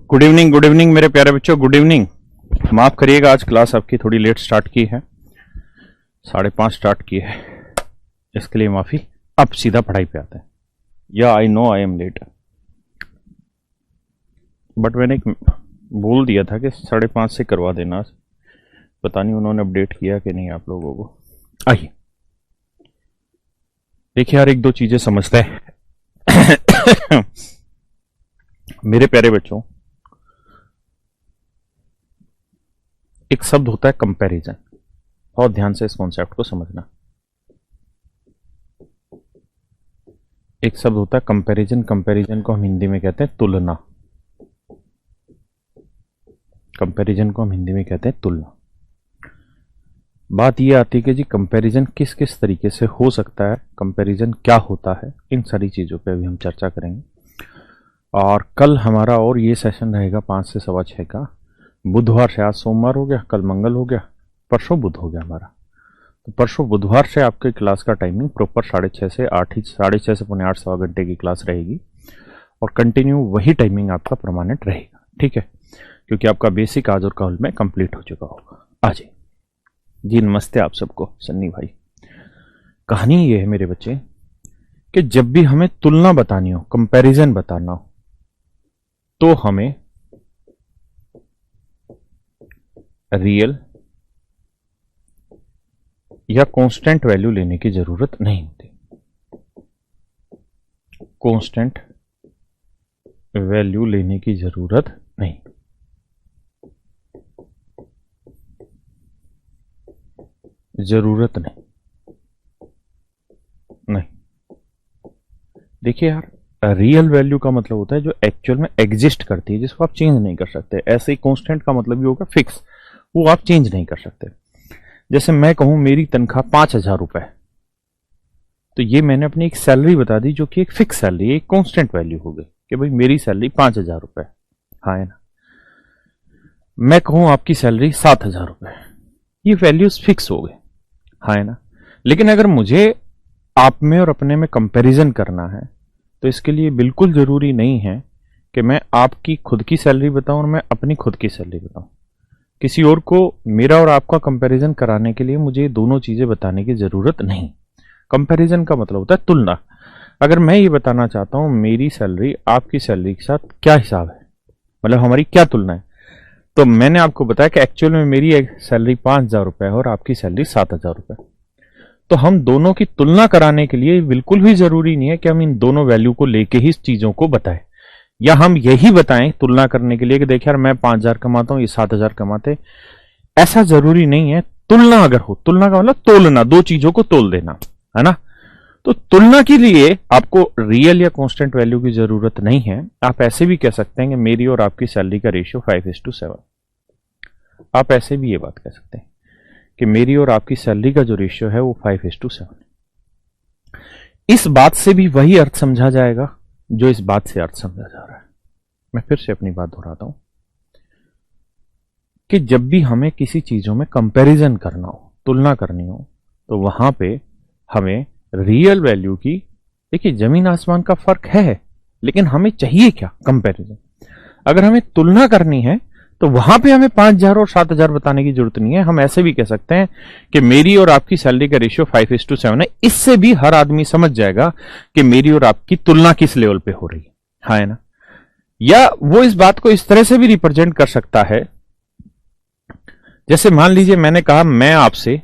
Good evening मेरे प्यारे बच्चों, गुड इवनिंग। माफ करिएगा, आज क्लास आपकी थोड़ी लेट स्टार्ट की है, 5:30 स्टार्ट की है, इसके लिए माफी। अब सीधा पढ़ाई पे आते हैं। या I know I am late, but मैंने बोल दिया था कि 5:30 से करवा देना। पता नहीं उन्होंने अपडेट किया कि नहीं आप लोगों को। आइए देखिए यार, एक दो चीजें समझते हैं। मेरे प्यारे बच्चों, एक शब्द होता है कंपैरिजन। बहुत ध्यान से इस कॉन्सेप्ट को समझना। एक शब्द होता है कंपैरिजन। कंपैरिजन को हम हिंदी में कहते हैं तुलना। कंपैरिजन को हम हिंदी में कहते हैं तुलना। बात यह आती है कि जी कंपैरिजन किस किस तरीके से हो सकता है, कंपैरिजन क्या होता है, इन सारी चीजों पे अभी हम चर्चा करेंगे। और कल हमारा और ये सेशन रहेगा 5 से 6:15 का। बुधवार से, आज सोमवार हो गया, कल मंगल हो गया, परसों बुध हो गया हमारा। तो परसों बुधवार से आपके क्लास का टाइमिंग प्रॉपर 6:30 से 8 ही, 6:30 से 8:15 सवा घंटे की क्लास रहेगी और कंटिन्यू वही टाइमिंग आपका परमानेंट रहेगा, ठीक है? क्योंकि आपका बेसिक आज और कल में कंप्लीट हो चुका होगा। आज जी नमस्ते आप सबको, सन्नी भाई। कहानी ये है मेरे बच्चे कि जब भी हमें तुलना बतानी हो, कंपैरिजन बताना हो, तो हमें रियल या कांस्टेंट वैल्यू लेने की जरूरत नहीं होती। कांस्टेंट वैल्यू लेने की जरूरत नहीं। जरूरत नहीं। देखिए यार, रियल वैल्यू का मतलब होता है जो एक्चुअल में एग्जिस्ट करती है, जिसको आप चेंज नहीं कर सकते। ऐसे ही कांस्टेंट का मतलब भी होगा फिक्स, वो आप चेंज नहीं कर सकते। जैसे मैं कहूं मेरी तनख्वाह 5,000 रुपए, तो ये मैंने अपनी एक सैलरी बता दी जो कि एक फिक्स सैलरी, एक कांस्टेंट वैल्यू हो गई कि भाई मेरी सैलरी 5,000 रुपए, हाँ है ना। मैं कहूं आपकी सैलरी 7,000 रुपए, ये वैल्यूज फिक्स हो गए, हाँ है ना। लेकिन अगर मुझे आप में और अपने में कंपैरिजन करना है तो इसके लिए बिल्कुल जरूरी नहीं है कि मैं आपकी खुद की सैलरी बताऊं और मैं अपनी खुद की सैलरी बताऊं। किसी और को मेरा और आपका कंपैरिजन कराने के लिए मुझे दोनों चीजें बताने की जरूरत नहीं। कंपैरिजन का मतलब होता है तुलना। अगर मैं ये बताना चाहता हूं मेरी सैलरी आपकी सैलरी के साथ क्या हिसाब है, मतलब हमारी क्या तुलना है, तो मैंने आपको बताया कि एक्चुअल में मेरी एक सैलरी 5,000 रुपए है और आपकी सैलरी 7,000 रुपए। तो हम दोनों की तुलना कराने के लिए बिल्कुल भी जरूरी नहीं है कि हम इन दोनों वैल्यू को लेके ही चीजों को बताएं, या हम यही बताएं तुलना करने के लिए कि देखिए यार मैं 5,000 कमाता हूं, ये 7,000 कमाते। ऐसा जरूरी नहीं है। तुलना अगर हो, तुलना का मतलब तोलना, दो चीजों को तोल देना, है ना। तो तुलना के लिए आपको रियल या कांस्टेंट वैल्यू की जरूरत नहीं है। आप ऐसे भी कह सकते हैं कि मेरी और आपकी सैलरी का रेशियो 5:7। आप ऐसे भी ये बात कह सकते हैं कि मेरी और आपकी सैलरी का जो रेशियो है वो 5:7। इस बात से भी वही अर्थ समझा जाएगा जो इस बात से अर्थ समझा जा रहा है। मैं फिर से अपनी बात दोहराता हूं कि जब भी हमें किसी चीजों में कंपैरिजन करना हो, तुलना करनी हो, तो वहां पे हमें रियल वैल्यू की, देखिए जमीन आसमान का फर्क है, लेकिन हमें चाहिए क्या? कंपैरिजन। अगर हमें तुलना करनी है तो वहां पे हमें 5,000 और 7,000 बताने की जरूरत नहीं है। हम ऐसे भी कह सकते हैं कि मेरी और आपकी सैलरी का रेशियो 5:7 है। इससे भी हर आदमी समझ जाएगा कि मेरी और आपकी तुलना किस लेवल पे हो रही है, हाँ है ना। या वो इस बात को इस तरह से भी रिप्रेजेंट कर सकता है, जैसे मान लीजिए मैंने कहा मैं आपसे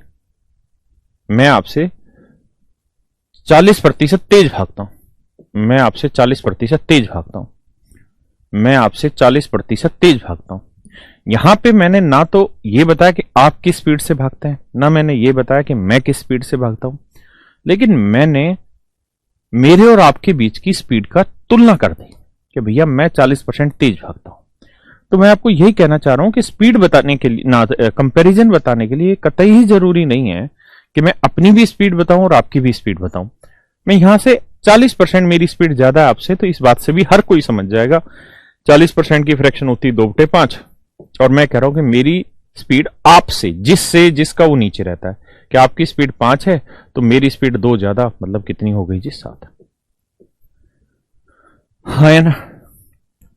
40% तेज भागता हूं, मैं आपसे 40% तेज भागता हूं, मैं आपसे 40% तेज भागता हूं। यहां पे मैंने ना तो ये बताया कि आप किस स्पीड से भागते हैं, ना मैंने ये बताया कि मैं किस स्पीड से भागता हूं, लेकिन मैंने मेरे और आपके बीच की स्पीड का तुलना कर दी कि भैया मैं 40% तेज भागता हूं। तो मैं आपको यही कहना चाह रहा हूं कि स्पीड बताने के लिए ना, कंपैरिजन बताने के लिए कतई ही जरूरी नहीं है कि मैं अपनी भी स्पीड बताऊं और आपकी भी स्पीड बताऊं। मैं यहां से 40% मेरी स्पीड ज्यादा है आपसे, तो इस बात से भी हर कोई समझ जाएगा। 40% की फ्रैक्शन होती है 2/5, और मैं कह रहा हूं कि मेरी स्पीड आपसे, जिसका वो नीचे रहता है, कि आपकी स्पीड 5 है तो मेरी स्पीड 2 ज्यादा, मतलब कितनी हो गई जी? 7। है ना,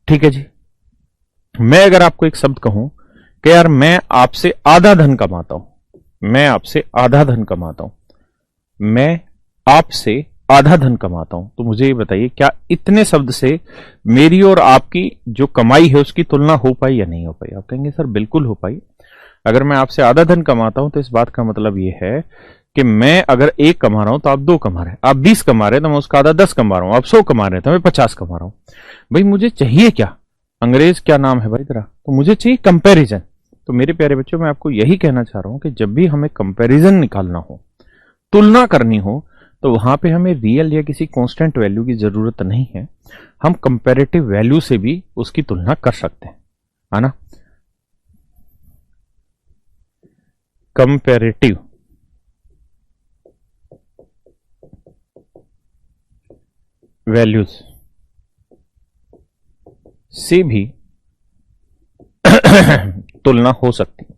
ठीक है जी। मैं अगर आपको एक शब्द कहूं कि यार मैं आपसे आधा धन कमाता हूं, मैं आपसे आधा धन कमाता हूं, मैं आपसे आधा धन कमाता हूं, तो मुझे ये बताइए क्या इतने शब्द से मेरी और आपकी जो कमाई है उसकी तुलना हो पाई या नहीं हो पाई? आप कहेंगे सर बिल्कुल हो पाई। अगर मैं आपसे आधा धन कमाता हूं तो इस बात का मतलब ये है कि मैं अगर एक कमा रहा हूं तो आप दो कमा रहे हैं, आप 20 कमा रहे हैं तो मैं उसका आधा 10 कमा रहा हूं, आप 100 कमा रहे हैं तो मैं 50 कमा रहा हूं। भाई मुझे चाहिए क्या? अंग्रेज क्या नाम है भाई तेरा? तो मुझे चाहिए कंपैरिजन। तो मेरे प्यारे बच्चों मैं आपको यही कहना चाह रहा हूं कि जब भी हमें कंपैरिजन निकालना हो, तुलना करनी हो, तो वहां पे हमें रियल या किसी कांस्टेंट वैल्यू की जरूरत नहीं है, हम कंपैरेटिव वैल्यू से भी उसकी तुलना कर सकते हैं, है ना? कंपैरेटिव वैल्यूज से भी तुलना हो सकती है।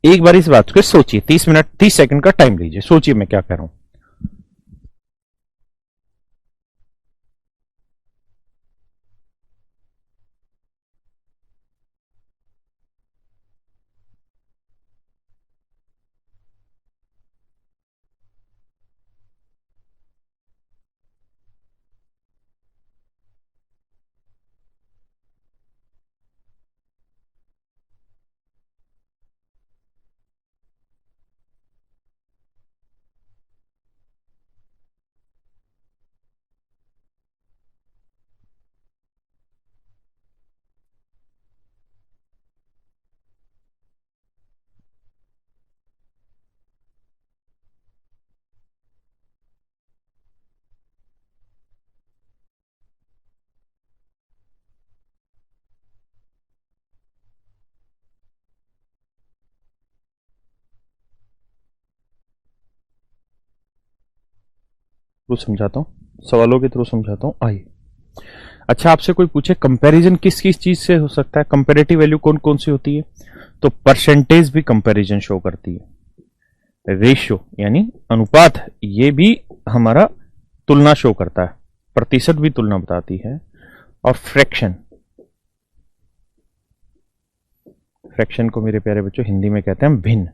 एक बार इस बात को सोचिए, 30 मिनट 30 सेकंड का टाइम लीजिए, सोचिए मैं क्या कह रहा हूं। थ्रू समझाता हूं, सवालों के थ्रू समझाता हूं, आइए। अच्छा, आपसे कोई पूछे कंपैरिजन किस किस चीज से हो सकता है, कंपैरेटिव वैल्यू कौन कौन सी होती है, तो परसेंटेज भी कंपैरिजन शो करती है, रेशियो यानी अनुपात ये भी हमारा तुलना शो करता है, प्रतिशत भी तुलना बताती है, और फ्रैक्शन, फ्रैक्शन को मेरे प्यारे बच्चों हिंदी में कहते हैं भिन्न,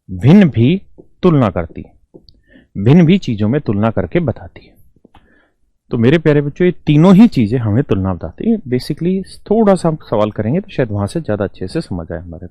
भिन्न भी तुलना करती है, भिन्न भी चीजों में तुलना करके बताती है। तो मेरे प्यारे बच्चों ये तीनों ही चीजें हमें तुलना बताती है। बेसिकली थोड़ा सा हम सवाल करेंगे तो शायद वहां से ज्यादा अच्छे से समझ आए हमारे।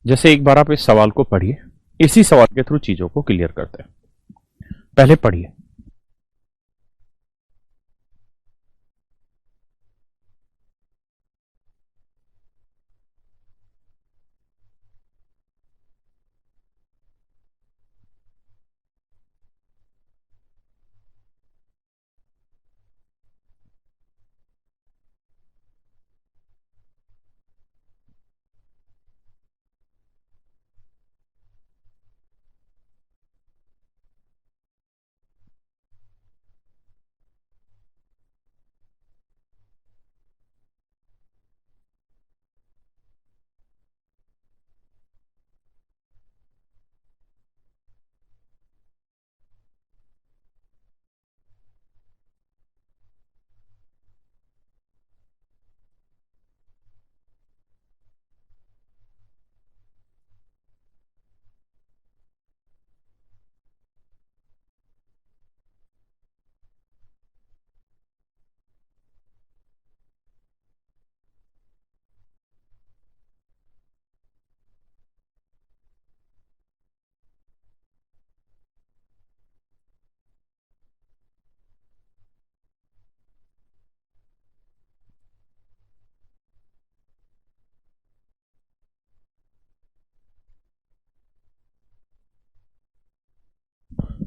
जैसे एक बार आप इस सवाल को पढ़िए, इसी सवाल के थ्रू चीजों को क्लियर करते हैं। पहले पढ़िए।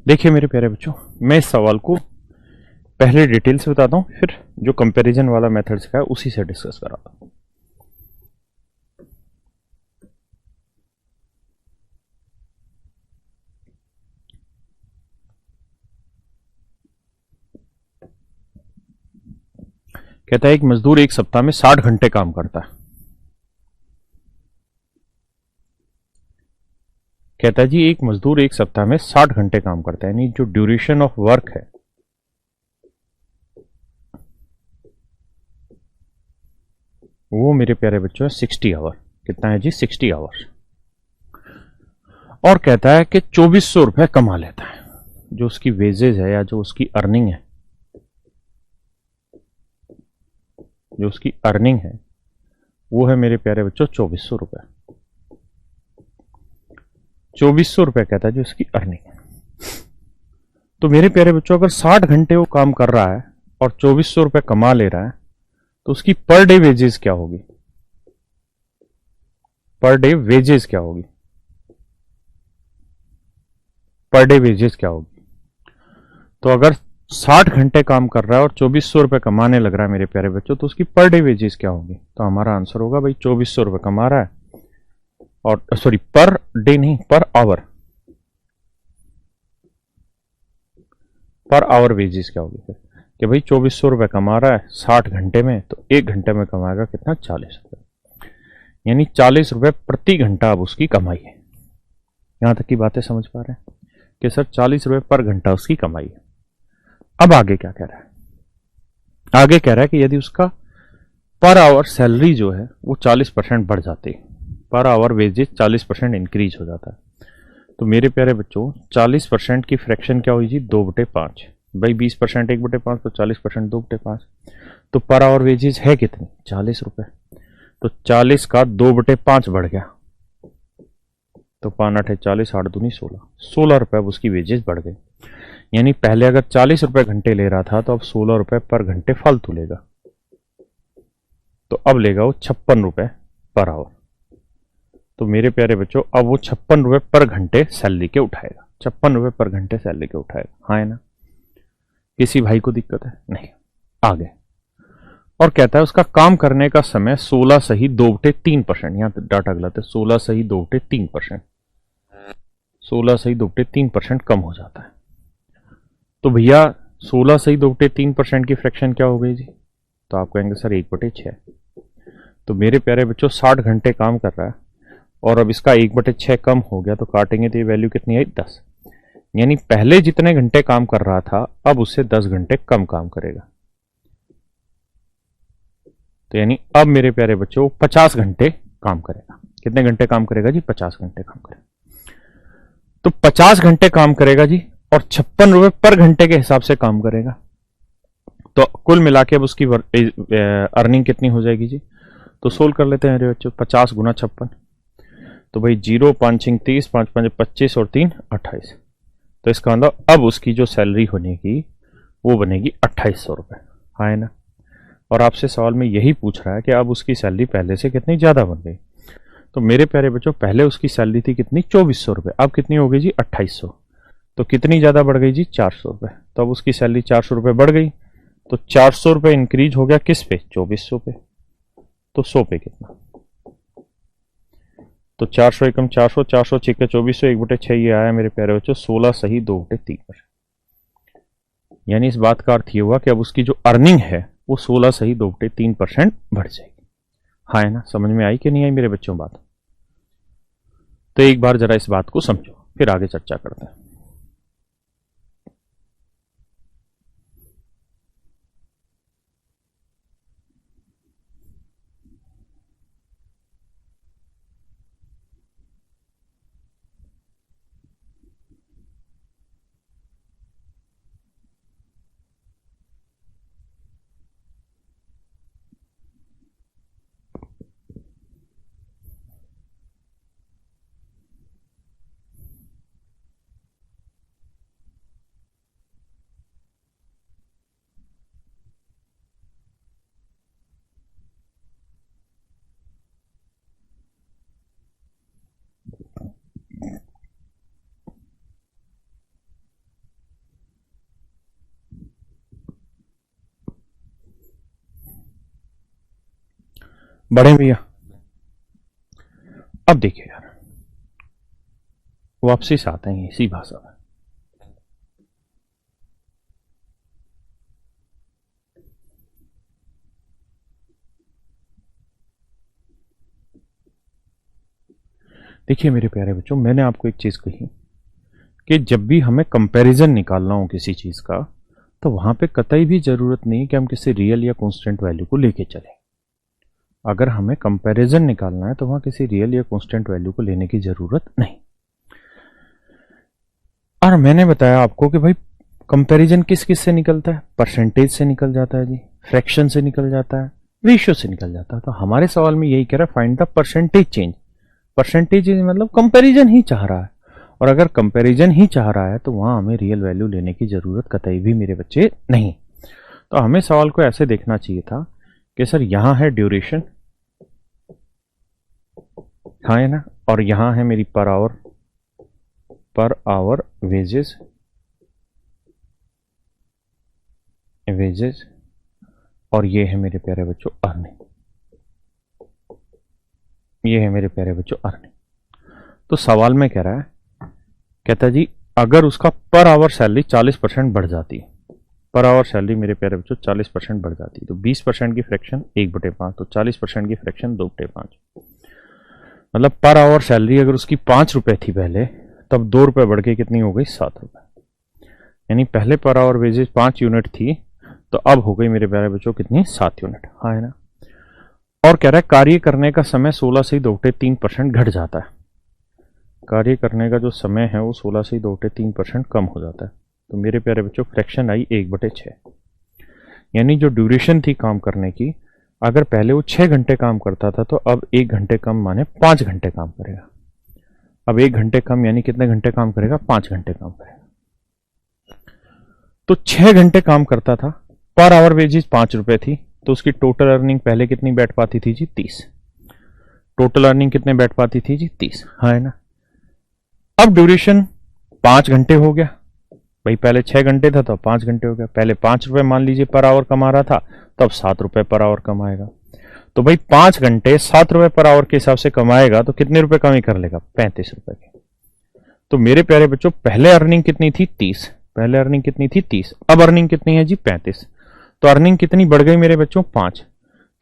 देखिए मेरे प्यारे बच्चों, मैं इस सवाल को पहले डिटेल से बताता हूं, फिर जो कंपैरिजन वाला मेथड सिखाया उसी से डिस्कस कराता हूं। कहता है एक मजदूर एक सप्ताह में 60 घंटे काम करता है। कहता है जी एक मजदूर एक सप्ताह में 60 घंटे काम करता है, यानी जो ड्यूरेशन ऑफ वर्क है वो मेरे प्यारे बच्चों है 60 आवर। कितना है जी? 60 आवर्स। और कहता है कि 2400 रुपए कमा लेता है। जो उसकी वेजेज है या जो उसकी अर्निंग है, जो उसकी अर्निंग है वो है मेरे प्यारे बच्चों 2400 रुपए। 2400 रुपए कहता है जो उसकी अर्निंग है। तो मेरे प्यारे बच्चों अगर 60 घंटे वो काम कर रहा है और 2400 रुपए कमा ले रहा है तो उसकी पर डे वेजेस क्या होगी? पर डे वेजेस क्या होगी? पर डे वेजेस क्या होगी? तो अगर 60 घंटे काम कर रहा है और 2400 रुपए कमाने लग रहा है मेरे प्यारे बच्चों, तो उसकी पर डे वेजेस क्या होगी? तो हमारा आंसर होगा भाई 2400 रुपए कमा रहा है और सॉरी पर डे नहीं, per hour. Per hour wages क्या होगी फिर? कि भाई 2400 रुपए कमा रहा है 60 घंटे में, तो एक घंटे में कमाएगा कितना? 40 रुपए। यानी 40 रुपए प्रति घंटा अब उसकी कमाई है। यहां तक की बातें समझ पा रहे हैं कि सर 40 रुपए पर घंटा उसकी कमाई है। अब आगे क्या कह रहा है? आगे कह रहा है कि यदि उसका पर आवर सैलरी जो है वो 40% बढ़ जाती है, पर आवर वेजेस 40% इंक्रीज हो जाता है, तो मेरे प्यारे बच्चों 40% की फ्रैक्शन क्या हुई जी? 2/5। भाई 20% 1/5 तो 40% 2/5। तो पर आवर वेजेस है कितनी? 40 रुपए। तो 40 का 2/5 बढ़ गया, तो 5 8 40, 8 दूनी 16, 16 रुपए अब उसकी वेजेस बढ़ गई। यानी पहले अगर 40 रुपए घंटे ले रहा था तो अब 16 रुपए पर घंटे फालतू लेगा, तो अब लेगा वो 56 रुपए पर आवर। तो मेरे प्यारे बच्चों अब वो 56 रुपए पर घंटे सैलरी के उठाएगा। 56 रुपए पर घंटे सैलरी के उठाएगा। हाँ है ना? किसी भाई को दिक्कत है? नहीं। आगे और कहता है उसका काम करने का समय 16 सही 2/3%। यहां डाटा गलत है, 16 सही 2/3%। 16 सही 2/3% कम हो जाता है। तो भैया 16 सही 2/3% की फ्रैक्शन क्या हो गई जी? तो आप कहेंगे सर 1/6। तो मेरे प्यारे बच्चों 60 घंटे काम कर रहा है और अब इसका 1/6 कम हो गया, तो काटेंगे तो ये वैल्यू कितनी आई? 10। यानी पहले जितने घंटे काम कर रहा था अब उससे 10 घंटे कम काम करेगा। तो यानी अब मेरे प्यारे बच्चों 50 घंटे काम करेगा। कितने घंटे काम करेगा जी? 50 घंटे काम करेगा। तो 50 घंटे काम करेगा जी और 56 रुपए पर घंटे के हिसाब से काम करेगा। तो कुल मिला के अब उसकी अर्निंग कितनी हो जाएगी जी? तो सोल्व कर लेते हैं बच्चों। 50 गुना 56, तो भाई 0 5 6 30, 5 5 25 और 3 28। तो इसका मतलब अब उसकी जो सैलरी होने की वो बनेगी 2800 रुपए। हाँ है ना? और आपसे सवाल में यही पूछ रहा है कि अब उसकी सैलरी पहले से कितनी ज्यादा बन गई। तो मेरे प्यारे बच्चों पहले उसकी सैलरी थी कितनी? 2400 रुपए। अब कितनी हो गई जी? 2800। तो कितनी ज्यादा बढ़ गई जी? 400 रुपए। तो अब उसकी सैलरी 400 रुपए बढ़ गई। तो 400 रुपए इंक्रीज हो गया किस पे? 2400 पे। तो 100 पे कितना? तो 400 एकम 400, 400 छिक्के 2400, 1/6 ये आया मेरे प्यारे बच्चों 16 सही 2/3%। यानी इस बात का अर्थ ये हुआ कि अब उसकी जो अर्निंग है वो 16 सही 2/3% बढ़ जाएगी। हाँ है ना? समझ में आई कि नहीं आई मेरे बच्चों बात? तो एक बार जरा इस बात को समझो, फिर आगे चर्चा करते हैं। बढ़े भैया? अब देखिए यार, वापसी से आते हैं इसी भाषा में। देखिए मेरे प्यारे बच्चों, मैंने आपको एक चीज कही कि जब भी हमें कंपैरिजन निकालना हो किसी चीज का, तो वहां पे कतई भी जरूरत नहीं कि हम किसी रियल या कांस्टेंट वैल्यू को लेके चलें। अगर हमें कंपैरिजन निकालना है तो वहां किसी रियल या कांस्टेंट वैल्यू को लेने की जरूरत नहीं। और मैंने बताया आपको कि भाई कंपैरिजन किस किस से निकलता है, परसेंटेज से निकल जाता है जी, फ्रैक्शन से निकल जाता है, रेशियो से निकल जाता है। तो हमारे सवाल में यही कह रहा है, find the percentage change. Percentage मतलब कंपैरिजन ही चाह रहा है, और अगर कंपैरिजन ही चाह रहा है तो वहां हमें रियल वैल्यू लेने की जरूरत कतई भी मेरे बच्चे नहीं। तो हमें सवाल को ऐसे देखना चाहिए था कि सर यहां है ड्यूरेशन, हाँ है ना, और यहां है मेरी पर आवर वेजेस, वेजेस, और ये है मेरे प्यारे बच्चों अर्निंग, ये है मेरे प्यारे बच्चों अर्निंग। तो सवाल में कह रहा है, कहता है जी अगर उसका पर आवर सैलरी 40% बढ़ जाती है, पर आवर सैलरी मेरे प्यारे बच्चों 40% बढ़ जाती है, तो 20% की फ्रैक्शन 1/5, तो 40% की फ्रैक्शन 2/5। मतलब पर आवर सैलरी अगर उसकी 5 रुपए थी पहले, तब 2 रुपए बढ़ के कितनी हो गई, 7 रुपए। यानी पहले पर आवर वेजेस 5 यूनिट थी, तो अब हो गई मेरे प्यारे बच्चों कितनी, 7 यूनिट, हाँ है ना। और कह रहा है कार्य करने का समय 16 से 2/3% घट जाता है। कार्य करने का जो समय है वो 16 से 2/3% कम हो जाता है। तो मेरे प्यारे बच्चों फ्रैक्शन आई 1/6। यानी जो ड्यूरेशन थी काम करने की, अगर पहले वो 6 घंटे काम करता था तो अब 1 घंटे कम माने 5 घंटे काम करेगा। अब 1 घंटे कम यानी कितने घंटे काम करेगा, 5 घंटे काम करेगा। तो 6 घंटे काम करता था, पर आवर वेजेस 5 रुपए थी, तो उसकी टोटल अर्निंग पहले कितनी बैठ पाती थी जी, 30। टोटल अर्निंग कितने बैठ पाती थी जी, 30, हाँ है ना। अब ड्यूरेशन 5 घंटे हो गया, भाई पहले 6 घंटे था तो 5 घंटे हो गया। पहले 5 रुपए मान लीजिए पर आवर कमा रहा था, तो अब 7 रुपए पर आवर कमाएगा। तो भाई 5 घंटे 7 रुपए पर आवर के हिसाब से कमाएगा तो कितने रुपए कमी कर लेगा, 35 रुपए के। तो मेरे प्यारे बच्चों पहले अर्निंग कितनी थी, 30, पहले अर्निंग कितनी थी, 30, अब अर्निंग कितनी है जी, 35। तो अर्निंग कितनी बढ़ गई मेरे बच्चों, 5।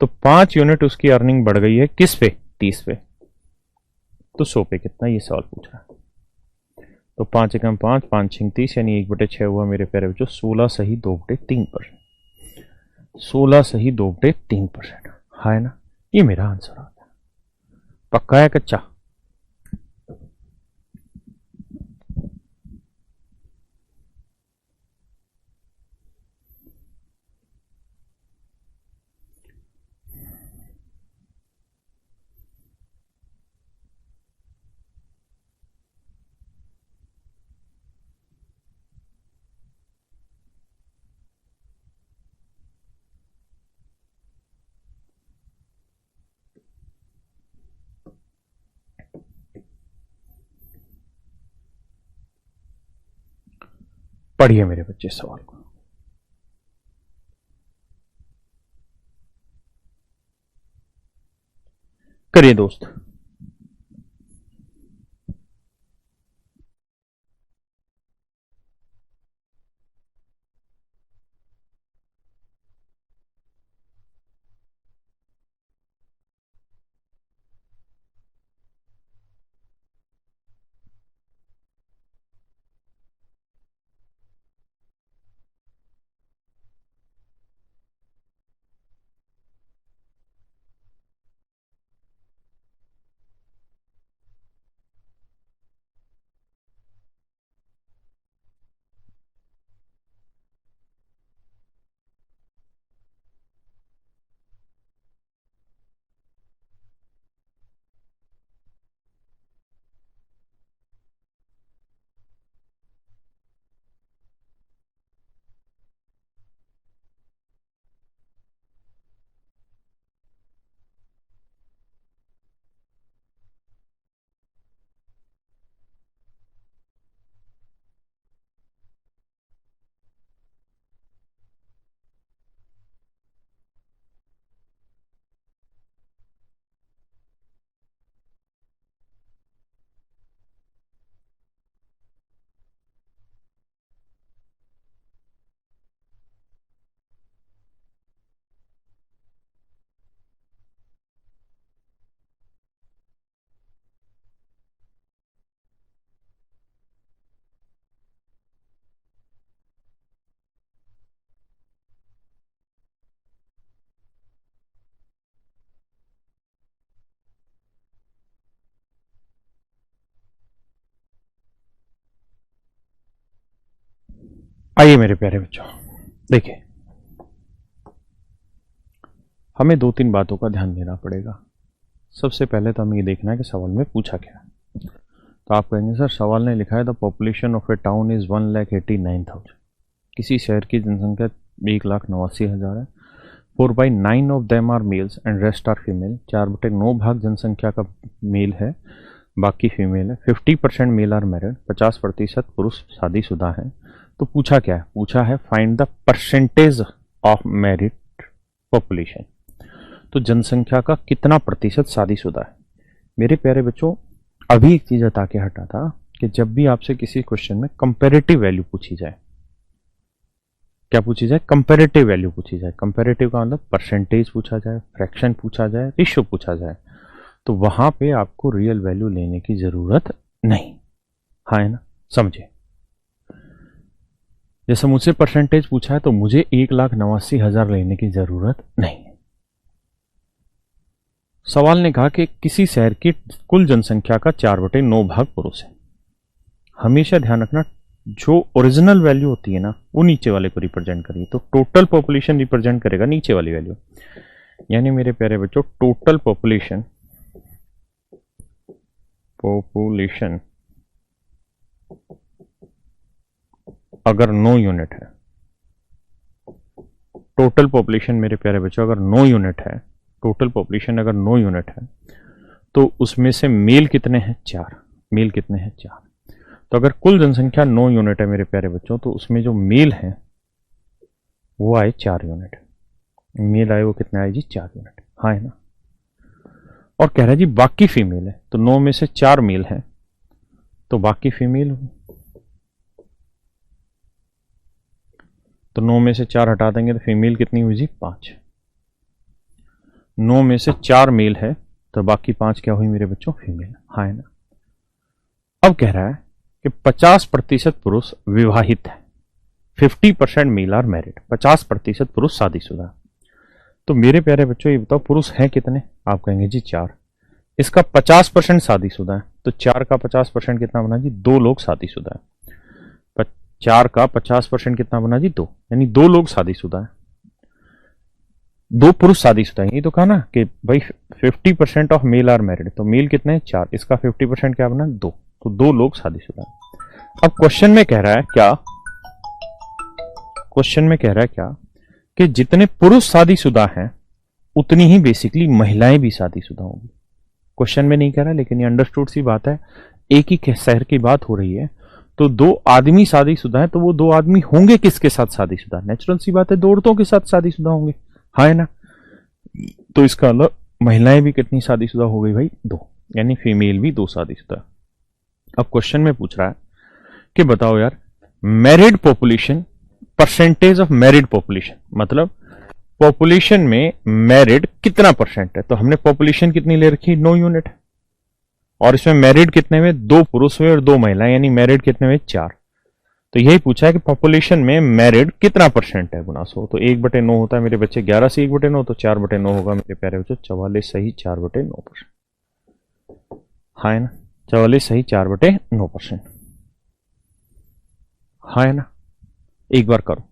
तो 5 यूनिट उसकी अर्निंग बढ़ गई है किस पे, 30 पे। तो 100 पे कितना, ये सवाल पूछ रहा है। तो 5 एकम 5, 5 6 30, यानी 1/6 हुआ मेरे प्यारे बच्चों 16 सही 2/3%। 16 सही 2/3%, हाँ है ना। ये मेरा आंसर आ गया। पक्का है कच्चा। पढ़िए मेरे बच्चे सवाल को। करिए दोस्त। आइए मेरे प्यारे बच्चों, देखिए हमें दो तीन बातों का ध्यान देना पड़ेगा। सबसे पहले तो हमें ये देखना है कि सवाल में पूछा क्या है। तो आप कहेंगे सर सवाल ने लिखा है the population of a town is 1,89,000। किसी शहर की जनसंख्या 1,89,000 है। 4/9 of them are males and rest are female. 4/9 भाग जनसंख्या का मेल है, बाकी फीमेल है। 50% मेल आर मैरिड, 50% पुरुष शादीशुदा हैं। तो पूछा क्या है? पूछा है find the percentage of married population. तो जनसंख्या का कितना प्रतिशत शादीशुदा है। मेरे प्यारे बच्चों, अभी एक चीज बता के हटा था कि जब भी आपसे किसी क्वेश्चन में कंपैरेटिव वैल्यू पूछी जाए, क्या पूछी जाए? कंपैरेटिव वैल्यू पूछी जाए। कंपैरेटिव का मतलब परसेंटेज पूछा जाए, फ्रैक्शन पूछा जाए, रेशियो पूछा जाए, तो वहां पे आपको रियल वैल्यू लेने की जरूरत नहीं। हाँ है ना, समझे? जैसे मुझसे परसेंटेज पूछा है तो मुझे 1,89,000 लेने की जरूरत नहीं। सवाल ने कहा कि किसी शहर की कुल जनसंख्या का 4/9 भाग पुरुष है। हमेशा ध्यान रखना, जो ओरिजिनल वैल्यू होती है ना, वो नीचे वाले को रिप्रेजेंट करिए। तो टोटल पॉपुलेशन रिप्रेजेंट करेगा नीचे वाली वैल्यू। यानी मेरे प्यारे बच्चों, टोटल पॉपुलेशन अगर 9 यूनिट है, टोटल पॉपुलेशन मेरे प्यारे बच्चों अगर 9 यूनिट है, टोटल पॉपुलेशन अगर 9 यूनिट है, तो उसमें से मेल कितने हैं? 4। मेल कितने हैं? 4। तो अगर कुल जनसंख्या 9 यूनिट है मेरे प्यारे बच्चों, तो उसमें जो मेल है वो आए 4 यूनिट। मेल आए वो कितने आए जी? 4 यूनिट। हाँ है ना। और कह रहा है जी बाकी फीमेल है, तो 9 में से 4 मेल है, तो बाकी फीमेल होगी। तो 9 में से 4 हटा देंगे तो फीमेल कितनी हुई जी? 5। 9 में से 4 मेल है, तो बाकी 5 क्या हुई मेरे बच्चों? फीमेल। हाँ है ना। अब कह रहा है कि 50% पुरुष विवाहित है, 50% मेल आर मैरिड। 50% पुरुष शादीशुदा। तो मेरे प्यारे बच्चों ये बताओ पुरुष हैं कितने? आप कहेंगे जी 4। इसका 50% शादीशुदा है, तो 4 का 50% कितना बना जी? 2 लोग शादीशुदा है। 4 का 50% कितना बना जी? 2। यानी 2 लोग शादीशुदा है, 2 पुरुष शादीशुदा है। ये तो कहा ना कि भाई 50% ऑफ मेल आर मैरिड, तो मेल कितने हैं? 4। इसका 50% क्या बना? 2। तो 2 लोग शादीशुदा है। अब क्वेश्चन में कह रहा है क्या? क्वेश्चन में कह रहा है क्या कि जितने पुरुष शादीशुदा हैं उतनी ही बेसिकली महिलाएं भी शादीशुदा होंगी। क्वेश्चन में नहीं कह रहा, लेकिन ये अंडरस्टूड सी बात है। एक ही शहर की बात हो रही है, तो 2 आदमी शादीशुदा है, तो वो 2 आदमी होंगे किसके साथ शादीशुदा? नेचुरल सी बात है, 2 औरतों के साथ शादीशुदा होंगे। हाँ है ना। तो इसका मतलब महिलाएं भी कितनी शादीशुदा हो गई भाई? 2। यानी फीमेल भी 2 शादीशुदा। अब क्वेश्चन में पूछ रहा है कि बताओ यार, married population, percentage of married population, मतलब पॉपुलेशन में मैरिड कितना परसेंट है। तो हमने पॉपुलेशन कितनी ले रखी? 9 यूनिट। और इसमें मैरिड कितने में? 2 पुरुष हुए और 2 महिलाएं, यानी मैरिड कितने में? 4। तो यही पूछा है कि पॉपुलेशन में मैरिड कितना परसेंट है गुना 100। तो 1/9 होता है मेरे बच्चे 11 से 1/9, तो 4/9 होगा मेरे प्यारे बच्चों 44 सही 4/9%। हाँ है ना, 44 सही 4/9%। हाँ है ना। एक बार करो।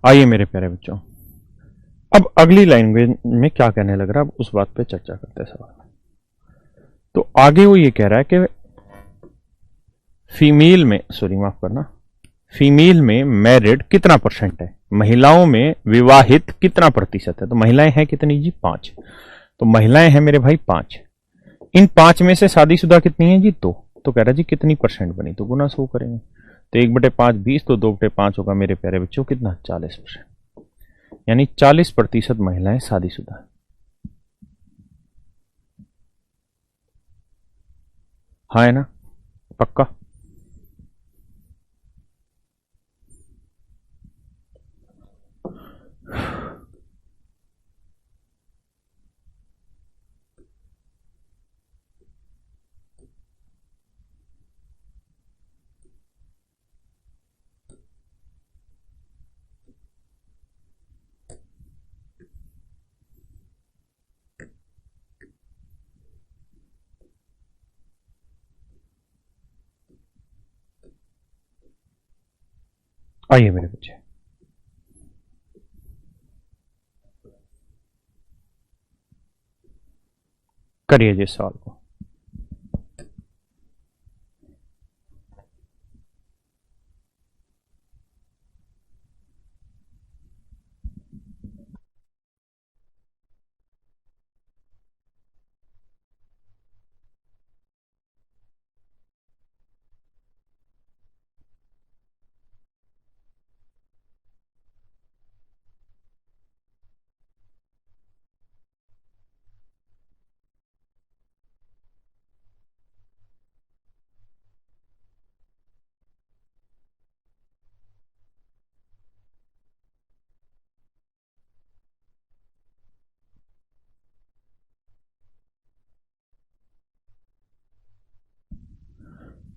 आइए मेरे प्यारे बच्चों, अब अगली लैंग्वेज में क्या कहने लग रहा है, अब उस बात पे चर्चा करते हैं सवाल में। तो आगे वो ये कह रहा है कि फीमेल में, सॉरी माफ करना, फीमेल में मैरिड कितना परसेंट है, महिलाओं में विवाहित कितना प्रतिशत है। तो महिलाएं हैं कितनी जी, 5। तो महिलाएं हैं मेरे भाई 5। इन 5 में से शादीशुदा कितनी है जी, 2। तो कह रहा जी कितनी परसेंट बनी, तो गुना 100 करेंगे। तो 1/5 20, तो 2/5 होगा मेरे प्यारे बच्चों कितना, 40%। यानी 40% महिलाएं शादीशुदा है। हाँ है ना, पक्का। आइए मेरे बच्चे, करिए जी सवाल को।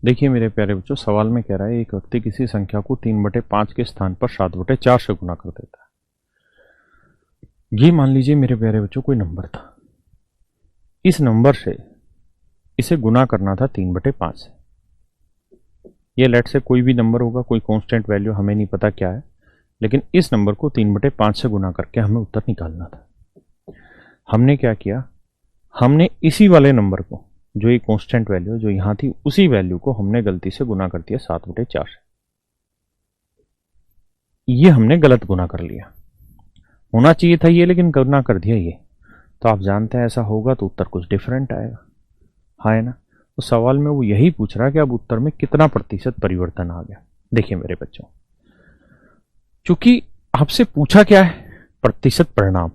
देखिए मेरे प्यारे बच्चों, सवाल में कह रहा है एक व्यक्ति किसी संख्या को 3/5 के स्थान पर 7/4 से गुना कर देता है। ये मान लीजिए मेरे प्यारे बच्चों कोई नंबर था, इस नंबर से इसे गुना करना था 3/5 से। ये लेट से कोई भी नंबर होगा, कोई कांस्टेंट वैल्यू, हमें नहीं पता क्या है, लेकिन इस नंबर को 3/5 से गुना करके हमें उत्तर निकालना था। हमने क्या किया, हमने इसी वाले नंबर को, जो ये कांस्टेंट वैल्यू जो यहां थी, उसी वैल्यू को हमने गलती से गुना कर दिया 7/4 से। ये हमने गलत गुना कर लिया, होना चाहिए था ये, लेकिन गुना कर दिया ये। तो आप जानते हैं ऐसा होगा तो उत्तर कुछ डिफरेंट आएगा, हाँ है ना। तो सवाल में वो यही पूछ रहा है कि अब उत्तर में कितना प्रतिशत परिवर्तन आ गया। देखिए मेरे बच्चों, चूंकि आपसे पूछा क्या है, प्रतिशत परिणाम,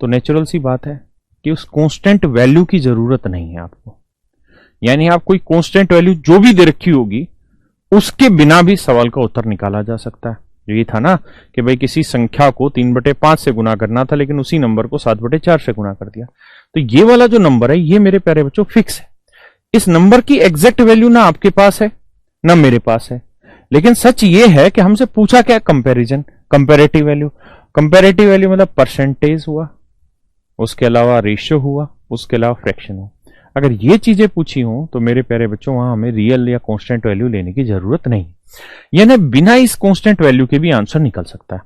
तो नेचुरल सी बात है कि उस कांस्टेंट वैल्यू की जरूरत नहीं है आपको। यानी आप कोई कांस्टेंट वैल्यू जो भी दे रखी होगी, उसके बिना भी सवाल का उत्तर निकाला जा सकता है। जो ये था ना कि भाई किसी संख्या को 3/5 से गुना करना था, लेकिन उसी नंबर को 7/4 से गुना कर दिया। तो ये वाला जो नंबर है, ये मेरे प्यारे बच्चों फिक्स है। इस नंबर की एग्जैक्ट वैल्यू ना आपके पास है ना मेरे पास है, लेकिन सच ये है कि हमसे पूछा क्या, comparison, comparative value. Comparative value मतलब परसेंटेज हुआ, उसके अलावा रेशियो हुआ, उसके अलावा फ्रैक्शन हुआ। अगर ये चीजें पूछी हो तो मेरे प्यारे बच्चों वहां हमें रियल या कांस्टेंट वैल्यू लेने की जरूरत नहीं, यानी बिना इस कांस्टेंट वैल्यू के भी आंसर निकल सकता है।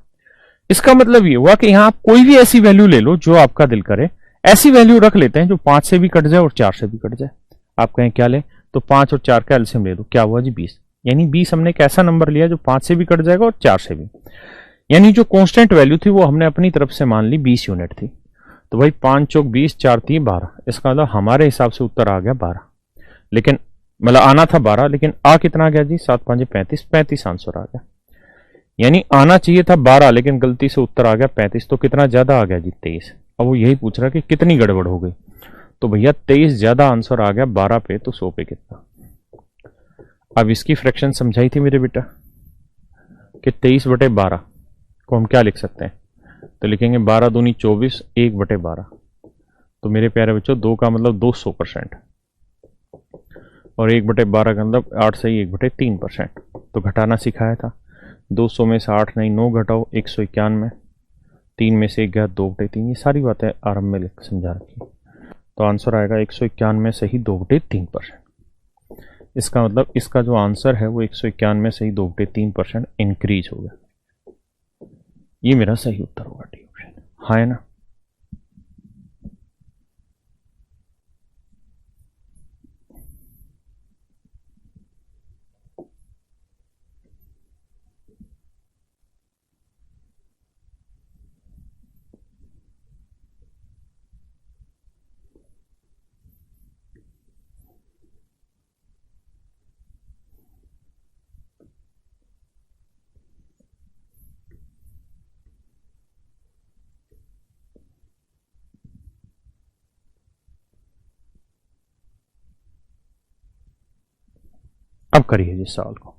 इसका मतलब ये हुआ कि यहां आप कोई भी ऐसी वैल्यू ले लो जो आपका दिल करे, ऐसी वैल्यू रख लेते हैं जो 5 से भी कट जाए और 4 से भी कट जाए। आप कहें क्या ले, तो 5 और 4 का एलसीएम ले दो, क्या हुआ जी 20। यानी 20 हमने एक ऐसा नंबर लिया जो 5 से भी कट जाएगा और 4 से भी। यानी जो कांस्टेंट वैल्यू थी वो हमने अपनी तरफ से मान ली 20 यूनिट थी। तो भाई 5 चौक 20, 4 3 12, इसका मतलब हमारे हिसाब से उत्तर आ गया 12। लेकिन मतलब आना था 12, लेकिन आ कितना गया जी, 7 5 35, 35 आंसर आ गया। यानी आना चाहिए था 12, लेकिन गलती से उत्तर आ गया 35। तो कितना ज्यादा आ गया जी, 23। अब वो यही पूछ रहा है कि कितनी गड़बड़ हो गई। तो भैया 23 ज्यादा आंसर आ गया 12 पे, तो 100 पे कितना। अब इसकी फ्रैक्शन समझाई थी मेरे बेटा कि 23/12 को हम क्या लिख सकते हैं, तो लिखेंगे 12 दूनी 24, 1/12। तो मेरे प्यारे बच्चों 2 का मतलब 200%, और 1/12 का मतलब 8 से ही 1/3%। तो घटाना सिखाया था, 200 में से 8 नहीं 9 घटाओ, 191, 3 में से 1 गया 2/3। ये सारी बातें आरंभ में समझा रखी। तो आंसर आएगा 191 से ही 2/3%। इसका मतलब इसका जो आंसर है वो 191 से ही 2/3% इंक्रीज हो गया। ये मेरा सही उत्तर होगा, डी ऑप्शन, हाँ है ना। अब करिए जिस सवाल को।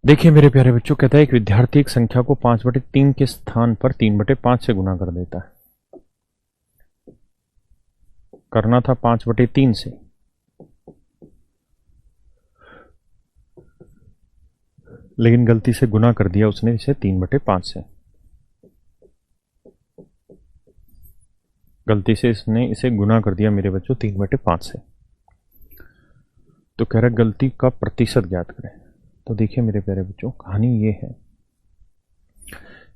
देखिए मेरे प्यारे बच्चों, कहता है एक विद्यार्थी एक संख्या को 5/3 के स्थान पर 3/5 से गुना कर देता है। करना था 5/3 से, लेकिन गलती से गुना कर दिया उसने इसे 3/5 से। गलती से इसने इसे गुना कर दिया मेरे बच्चों 3/5 से। तो कह रहा गलती का प्रतिशत ज्ञात करें। तो देखिए मेरे प्यारे बच्चों, कहानी ये है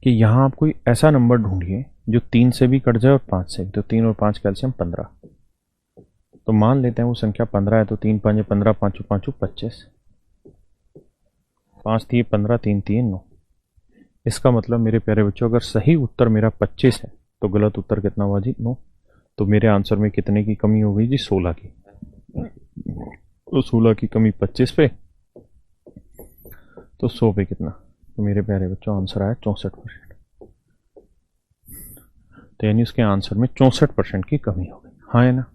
कि यहां आप कोई ऐसा नंबर ढूंढिए जो 3 से भी कट जाए और 5 से भी। तो 3 और 5 कैल्शियम 15। तो मान लेते हैं वो संख्या 15 है। तो 3 5 15, 5 5 25, 5 3 15, 3 3 9। इसका मतलब मेरे प्यारे बच्चों, अगर सही उत्तर मेरा 25 है तो गलत उत्तर कितना हुआ जी? 9। तो मेरे आंसर में कितने की कमी हो गई जी? 16 की। तो 16 की कमी 25 पे, तो 100 पे कितना? तो मेरे प्यारे बच्चों आंसर आया 64%। तो यानी उसके आंसर में 64% की कमी हो गई। हाँ है ना?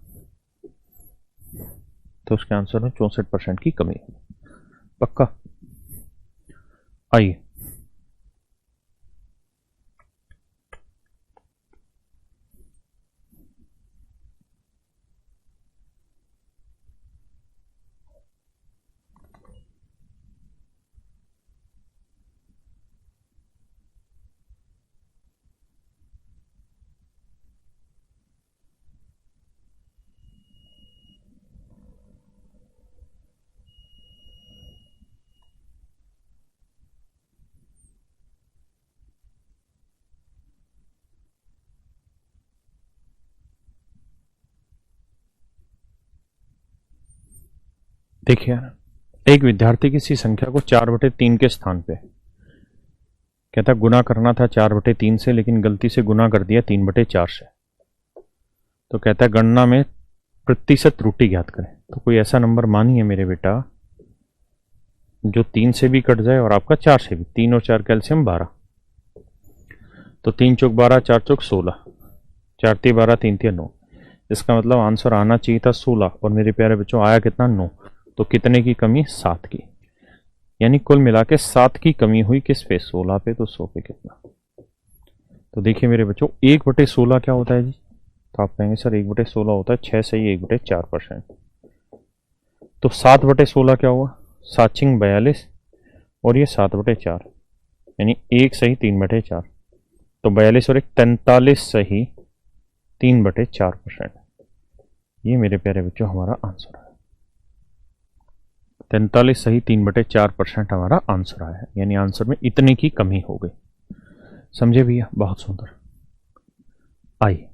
तो उसके आंसर में 64% की कमी है। पक्का? आइए देखिए, एक विद्यार्थी किसी संख्या को 4/3 के स्थान पे कहता गुना करना था 4/3 से, लेकिन गलती से गुना कर दिया 3/4 से। तो कहता है गणना में प्रतिशत त्रुटि ज्ञात करें। तो कोई ऐसा नंबर मानिए मेरे बेटा जो 3 से भी कट जाए और आपका 4 से भी। 3 और 4 कैल्शियम 12। तो 3 चौक 12, 4 चौक 16, 4 3 12, 3 3 9। इसका मतलब आंसर आना चाहिए था 16 और मेरे प्यारे बच्चों आया कितना? 9। तो कितने की कमी? 7 की। यानी कुल मिला के 7 की कमी हुई किस पे, 16 पे। तो 100 पे कितना। तो देखिए मेरे बच्चों 1/16 क्या होता है जी, तो आप कहेंगे सर 1/16 होता है 6 सही 1/4%। तो 7/16 क्या हुआ, 7×42 और ये 7/4 यानी 1 सही 3/4। तो 42 और 1 43 सही 3/4%। ये मेरे प्यारे बच्चों हमारा आंसर है। 43 सही 3/4% हमारा आंसर आया है, यानी आंसर में इतने की कमी हो गई। समझे भैया, बहुत सुंदर। आइए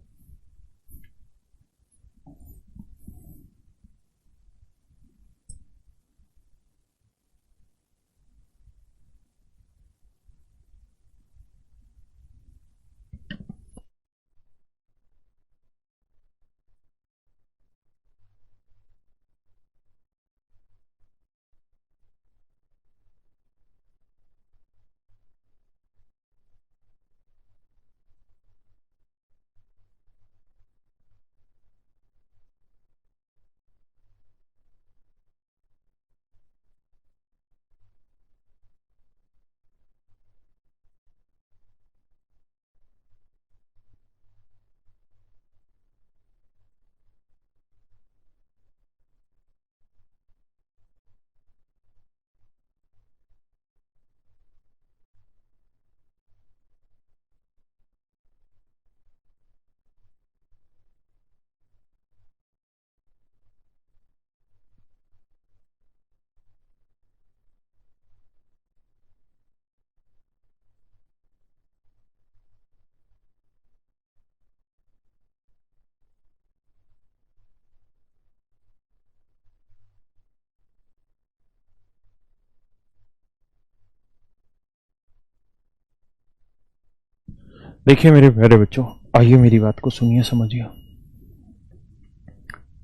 देखिए मेरे प्यारे बच्चों, आइए मेरी बात को सुनिए समझिए।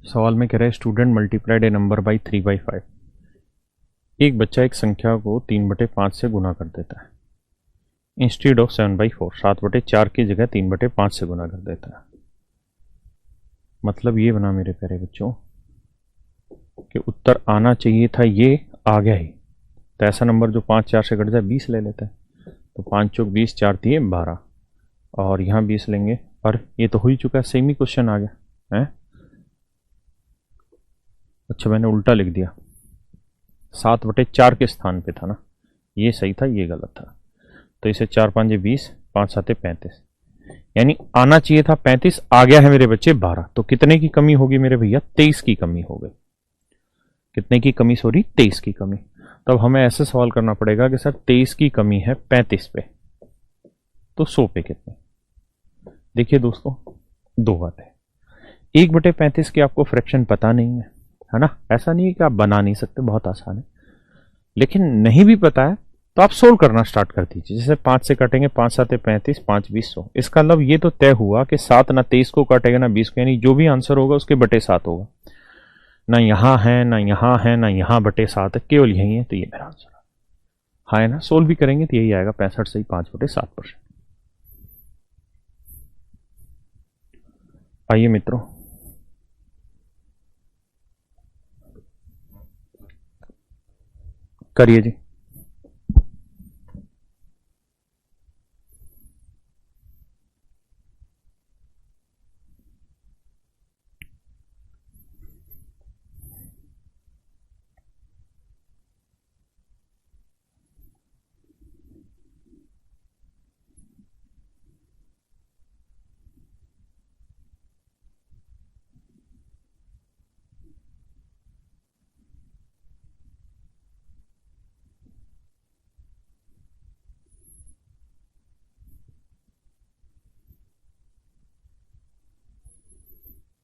सवाल में कह रहा है student multiplied A number by 3/5। एक बच्चा एक संख्या को 3/5 से गुना कर देता है इंस्टीड ऑफ 7/4। 7/4 की जगह 3/5 से गुना कर देता है। मतलब ये बना मेरे प्यारे बच्चों कि उत्तर आना चाहिए था, ये आ गया ही। तो ऐसा नंबर जो 5 4 से कट जाए 20 ले लेते हैं। तो 5 चौक 20, 4 दिए 12 और यहाँ 20 लेंगे। और ये तो हो ही चुका है, सेम ही क्वेश्चन आ गया है। अच्छा मैंने उल्टा लिख दिया, 7/4 के स्थान पे था ना, ये सही था ये गलत था। तो इसे 4 5 20, 5 7 35, यानी आना चाहिए था 35, आ गया है मेरे बच्चे 12। तो कितने की कमी होगी मेरे भैया, 23 की कमी हो गई। कितने की कमी, सॉरी 23 की कमी। तब हमें ऐसे सवाल करना पड़ेगा कि सर 23 की कमी है 35 पे, तो 100 पे कितने। देखिए दोस्तों दो बात है, 1/35 की आपको फ्रैक्शन पता नहीं है ना। ऐसा नहीं है कि आप बना नहीं सकते, बहुत आसान है। लेकिन नहीं भी पता है तो आप सोल्व करना स्टार्ट कर दीजिए। जैसे 5 से काटेंगे, 5 7 35, 5 20 100। इसका मतलब ये तो तय हुआ कि 7 ना 23 को काटेगा ना 20 को, यानी जो भी आंसर होगा उसके बटे 7 होगा। ना यहां है ना यहां है ना यहां बटे 7 है, केवल यही है। तो ये मेरा आंसर है। हाँ है ना, सोल्व भी करेंगे तो यही आएगा, 65 सही 5/7%। आइए मित्रों, करिए जी।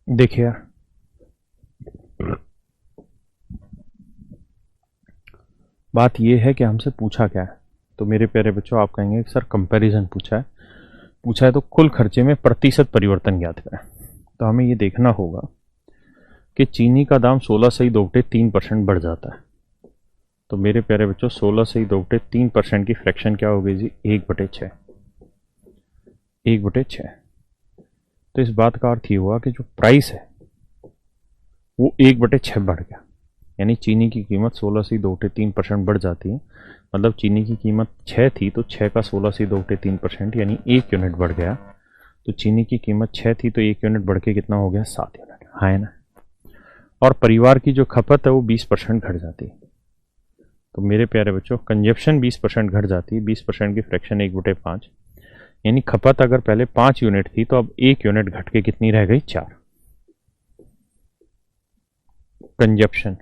देखिए यार, बात यह है कि हमसे पूछा क्या है। तो मेरे प्यारे बच्चों आप कहेंगे सर कंपैरिजन पूछा है। पूछा है तो कुल खर्चे में प्रतिशत परिवर्तन ज्ञात करें। तो हमें ये देखना होगा कि चीनी का दाम 16 सही 2/3% बढ़ जाता है। तो मेरे प्यारे बच्चों 16 सही 2/3% की फ्रैक्शन क्या होगी जी, 1/6। 1/6। तो इस बात का अर्थ ये हुआ कि जो प्राइस है वो 1/6 बढ़ गया। यानी चीनी की कीमत 16 से 2-3% बढ़ जाती है। मतलब चीनी की कीमत 6 थी तो 6 का 16 से 2-3% यानी 1 यूनिट बढ़ गया। तो चीनी की कीमत 6 थी तो 1 यूनिट बढ़ के कितना हो गया, 7 यूनिट। हाँ है ना। और परिवार की जो खपत है वो 20% घट जाती है। तो मेरे प्यारे बच्चों, कंजप्शन 20% घट जाती है। 20% की फ्रैक्शन 1/5, यानी खपत अगर पहले 5 यूनिट थी तो अब 1 यूनिट घट के कितनी रह गई, 4। कंजप्शन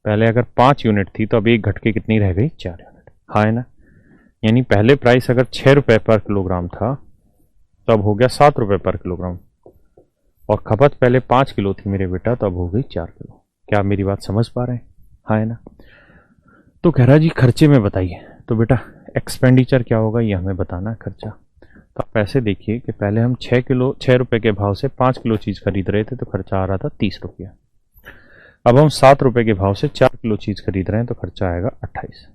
पहले अगर 5 यूनिट थी तो अब 1 घट के कितनी रह गई, 4 यूनिट। हाँ है ना। यानी पहले प्राइस अगर 6 रुपए पर किलोग्राम था तो अब हो गया 7 रुपए पर किलोग्राम, और खपत पहले 5 किलो थी मेरे बेटा तो अब हो गई 4 किलो। क्या आप मेरी बात समझ पा रहे हैं? हाँ है ना। तो कह रहा जी खर्चे में बताइए। तो बेटा एक्सपेंडिचर क्या होगा ये हमें बताना है, खर्चा। तो आप ऐसे देखिए कि पहले हम 6 रुपए के भाव से 5 किलो चीज़ खरीद रहे थे तो खर्चा आ रहा था 30 रुपया। अब हम 7 रुपए के भाव से 4 किलो चीज़ खरीद रहे हैं तो खर्चा आएगा 28।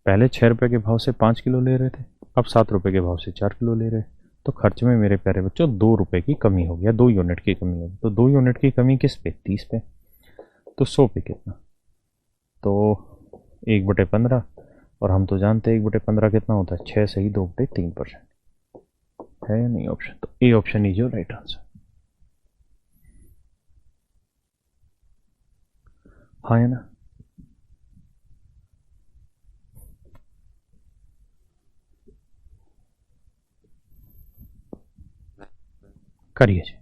पहले 6 रुपए के भाव से 5 किलो ले रहे थे, अब 7 रुपए के भाव से 4 किलो ले रहे हैं। तो खर्च में मेरे प्यारे बच्चों 2 रुपए की कमी हो गया, 2 यूनिट की कमी होगी। तो 2 यूनिट की कमी किस पे, 30 पे। तो 100 पे कितना, तो 1/15। और हम तो जानते हैं 1/15 कितना होता है, 6 से ही 2/3%। है या नहीं ऑप्शन? तो A option is your right answer. हाँ है ना। करिए जी।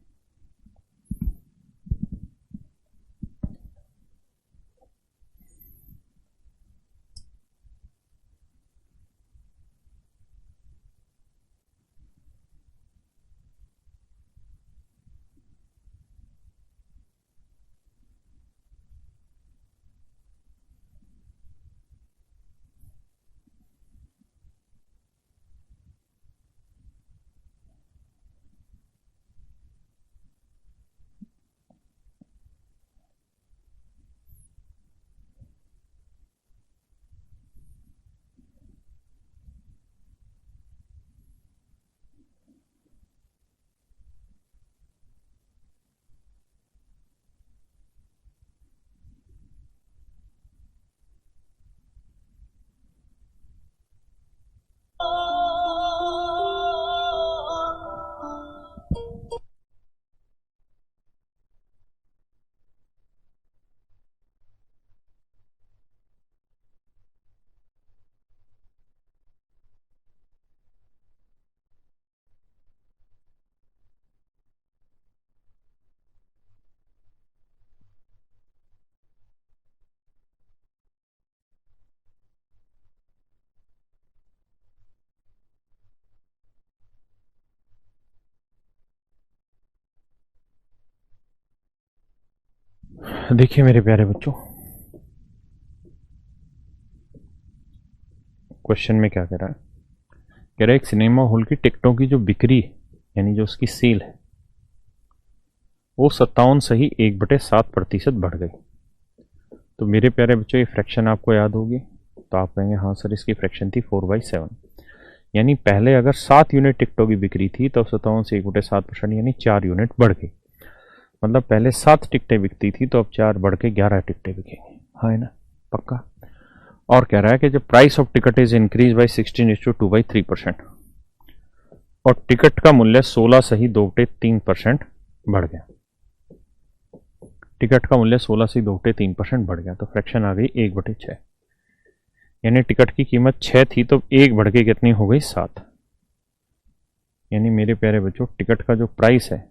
देखिए मेरे प्यारे बच्चों, क्वेश्चन में क्या कह रहा है, कह रहा है एक सिनेमा हॉल की टिकटों की जो बिक्री यानी जो उसकी सेल है वो 57 से ही 1/7% बढ़ गई। तो मेरे प्यारे बच्चों ये फ्रैक्शन आपको याद होगी, तो आप कहेंगे हाँ सर इसकी फ्रैक्शन थी 4/7। यानी पहले अगर 7 यूनिट टिकटों की बिक्री थी तो 57 से 1/7% यानी 4 यूनिट बढ़ गई। मतलब पहले 7 टिकटें बिकती थी तो अब 4 बढ़ के 11 टिकटें बिकेंगी। हाँ है ना, पक्का। और कह रहा है कि जब price of ticket is increase by 16:2/3%, और टिकट का मूल्य 16 से ही 2/3% बढ़ गया। टिकट का मूल्य 16 से 2/3% बढ़ गया तो फ्रैक्शन आ गई 1/6। यानी टिकट की कीमत 6 थी तो 1 बढ़ के कितनी हो गई, 7। यानी मेरे प्यारे बच्चों टिकट का जो प्राइस है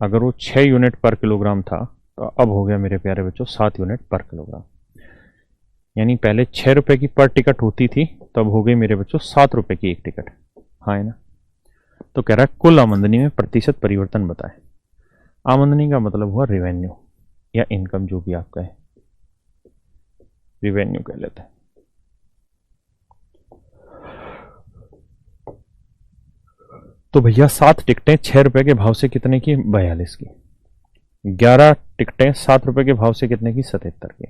अगर वो 6 यूनिट पर किलोग्राम था तो अब हो गया मेरे प्यारे बच्चों 7 यूनिट पर किलोग्राम। यानी पहले 6 रुपए की पर टिकट होती थी तो अब हो गई मेरे बच्चों 7 रुपए की एक टिकट। हाँ है ना। तो कह रहा है कुल आमदनी में प्रतिशत परिवर्तन बताएं। आमदनी का मतलब हुआ रेवेन्यू या इनकम, जो भी आप कहें, रेवेन्यू कह लेते हैं। तो भैया 7 टिकटें 6 रुपए के भाव से कितने की, 42 की। 11 टिकटें 7 रुपए के भाव से कितने की, 77 की।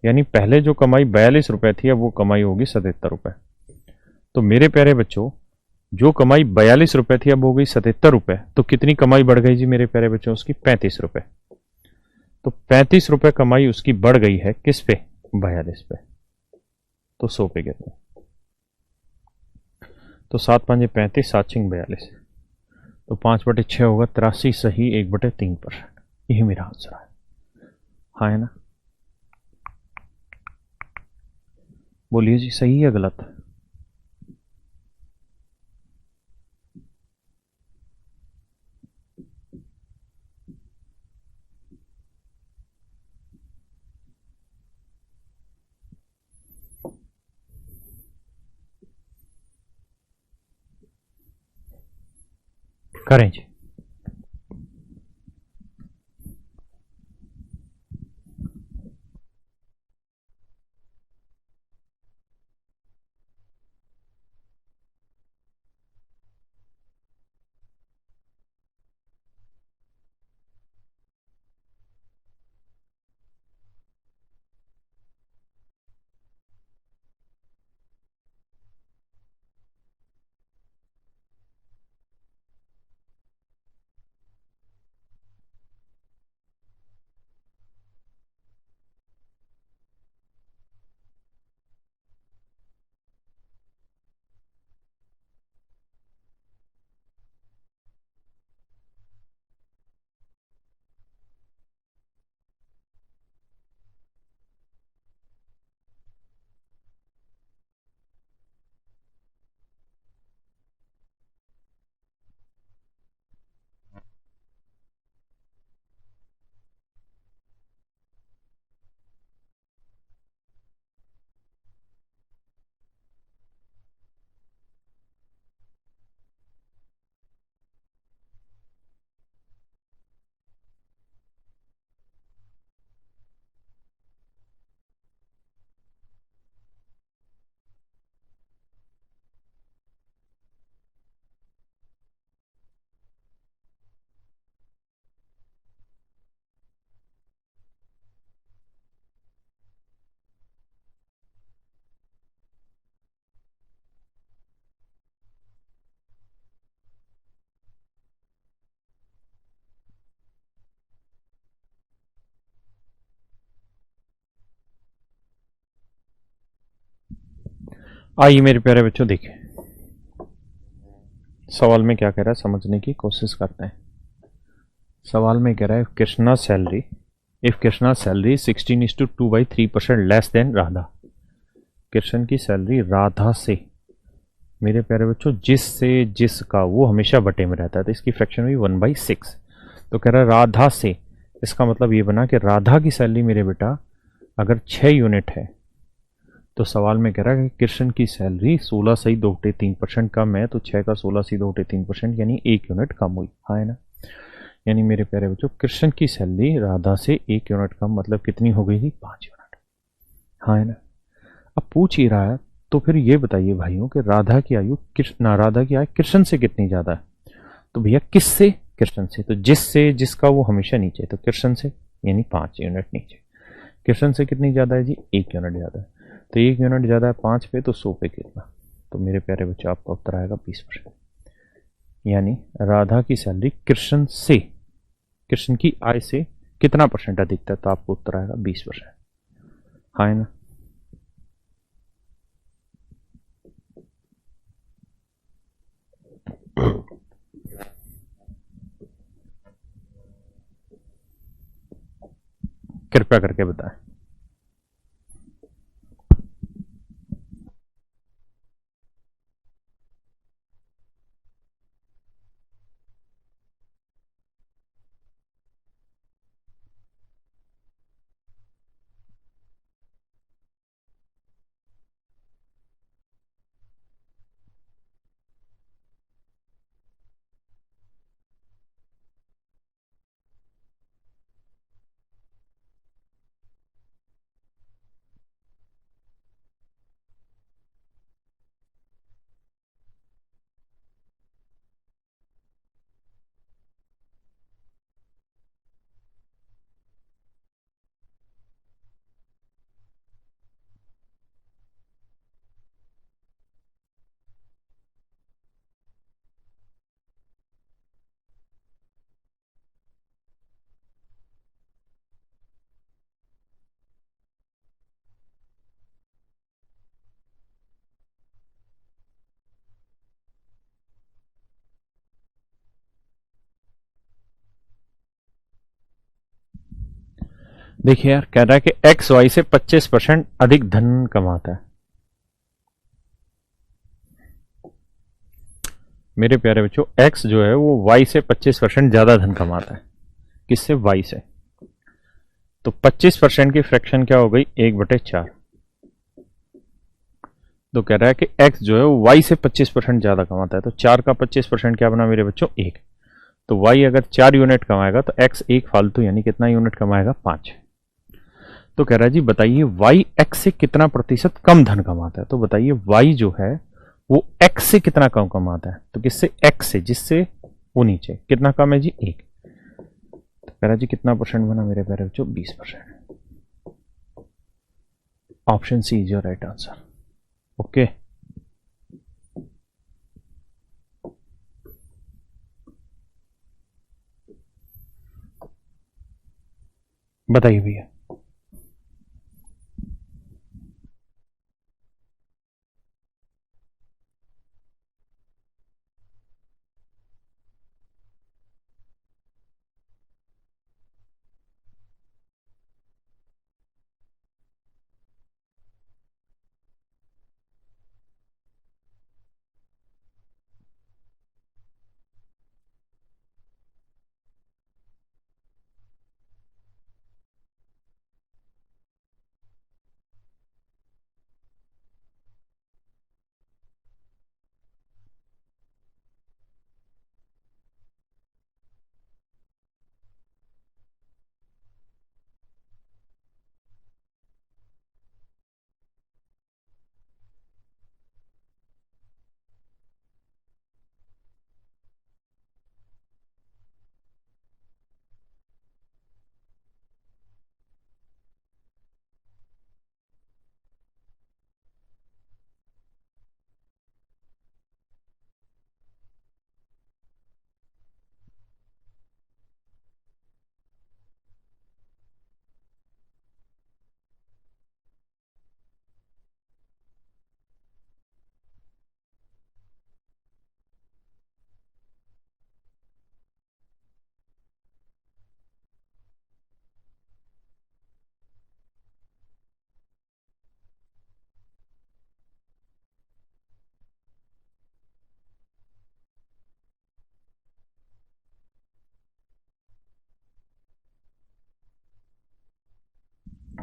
यानी पहले जो कमाई 42 रुपए थी अब वो कमाई होगी 77 रुपए। तो मेरे प्यारे बच्चों जो कमाई 42 रुपए थी अब हो गई 77 रुपए, तो कितनी कमाई बढ़ गई जी मेरे प्यारे बच्चों? उसकी 35 रुपए। तो 35 रुपए कमाई उसकी बढ़ गई है किस पे? 42 पे। तो 100 पे गिर गए। तो 7×5 = 35, 7×6 = 42। तो 5/6 होगा 83, सही 1/3%। यही मेरा आंसर है। हाँ है ना? बोलिए जी, सही है गलत? करें जी। आइए मेरे प्यारे बच्चों, देखिए सवाल में क्या कह रहा है, समझने की कोशिश करते हैं। सवाल में कह रहा है Krishna salary, if Krishna salary 16:2/3% less than Radha. Krishna की सैलरी राधा से, मेरे प्यारे बच्चों जिससे जिसका वो हमेशा बटे में रहता है, तो इसकी फ्रैक्शन हुई 1/6। तो कह रहा है राधा से, इसका मतलब ये बना कि राधा की सैलरी मेरे बेटा अगर 6 यूनिट है, तो सवाल में कह रहा है कि कृष्ण की सैलरी 16 से 2/3% कम है, तो 6 का 16 से 2/3% यानी 1 यूनिट कम हुई। हाँ है ना? यानी मेरे प्यारे बच्चों कृष्ण की सैलरी राधा से 1 यूनिट कम, मतलब कितनी हो गई थी? 5 यूनिट। हाँ है ना? अब पूछ ही रहा है, तो फिर ये बताइए भाइयों कि राधा की आयु कृष्ण, राधा की आयु कृष्ण से कितनी ज्यादा है? तो भैया किससे? कृष्ण से। तो जिससे जिसका वो हमेशा नीचे, तो कृष्ण से, यानी 5 यूनिट नीचे। कृष्ण से कितनी ज्यादा है जी? 1 यूनिट ज्यादा है। तो 1 यूनिट ज्यादा है 5 पे, तो 100 पे कितना? तो मेरे प्यारे बच्चों आपका उत्तर आएगा 20%। यानी राधा की सैलरी कृष्ण से, कृष्ण की आय से कितना परसेंट अधिक था? तो आपको उत्तर आएगा 20%। हाँ है ना? कृपया करके बताएं। देखिए यार, कह रहा है कि एक्स वाई से 25% अधिक धन कमाता है। मेरे प्यारे बच्चों, एक्स जो है वो वाई से 25% ज्यादा धन कमाता है। किससे? वाई से। तो 25% की फ्रैक्शन क्या हो गई? 1/4। तो कह रहा है कि एक्स जो है वो वाई से 25% ज्यादा कमाता है, तो 4 का 25% क्या बना मेरे बच्चों? 1। तो वाई अगर 4 यूनिट कमाएगा तो एक्स 1 फालतू, यानी कितना यूनिट कमाएगा? 5। तो कह रहा है जी बताइए वाई एक्स से कितना प्रतिशत कम धन कमाता है। तो बताइए वाई जो है वो एक्स से कितना कम कमाता है? तो किससे? एक्स से, जिससे वो नीचे कितना कम है जी? 1। तो कह रहा जी कितना परसेंट बना मेरे प्यारे बच्चों? 20%। Option C is your right answer. Okay, बताइए भैया।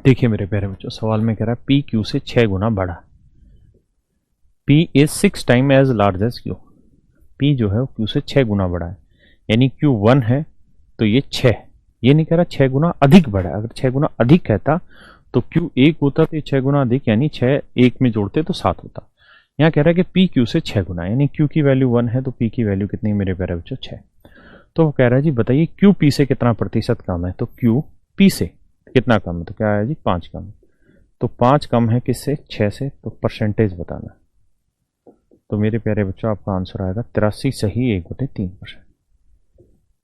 देखिए मेरे प्यारे बच्चों, सवाल में कह रहा है पी क्यू से 6 गुना बड़ा। P is 6 time as large as Q. P जो है वो क्यू से 6 गुना बड़ा है, यानी क्यू 1 है तो ये 6। ये नहीं कह रहा 6 गुना अधिक बड़ा है। अगर 6 गुना अधिक कहता तो क्यू 1 होता तो ये 6 गुना अधिक, यानी 6 1 में जोड़ते तो 7 होता। यहाँ कह रहा है कि पी क्यू से 6 गुना, यानी क्यू की वैल्यू 1 है तो पी की वैल्यू कितनी है मेरे प्यारे बच्चों? 6। तो वो कह रहा है जी बताइए क्यू पी से कितना प्रतिशत कम है। तो क्यू पी से कितना कम है? तो क्या है जी? 5 कम है। तो 5 कम है किससे? 6 से। तो परसेंटेज बताना। तो मेरे प्यारे बच्चों आपका आंसर आएगा 83 सही 1/3%।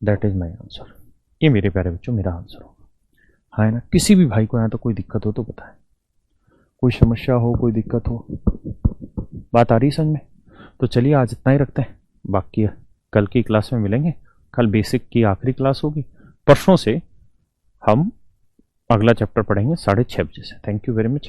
That is my answer. ये मेरे प्यारे बच्चों मेरा आंसर होगा। हाँ है ना? किसी भी भाई को यहाँ तो कोई दिक्कत हो तो बताएं, कोई समस्या हो, कोई दिक्कत हो। बात आ रही समझ में? तो चलिए आज इतना ही रखते हैं, बाकी कल की क्लास में मिलेंगे। कल बेसिक की आखिरी क्लास होगी। परसों से हम अगला चैप्टर पढ़ेंगे 6:30 बजे से। Thank you very much.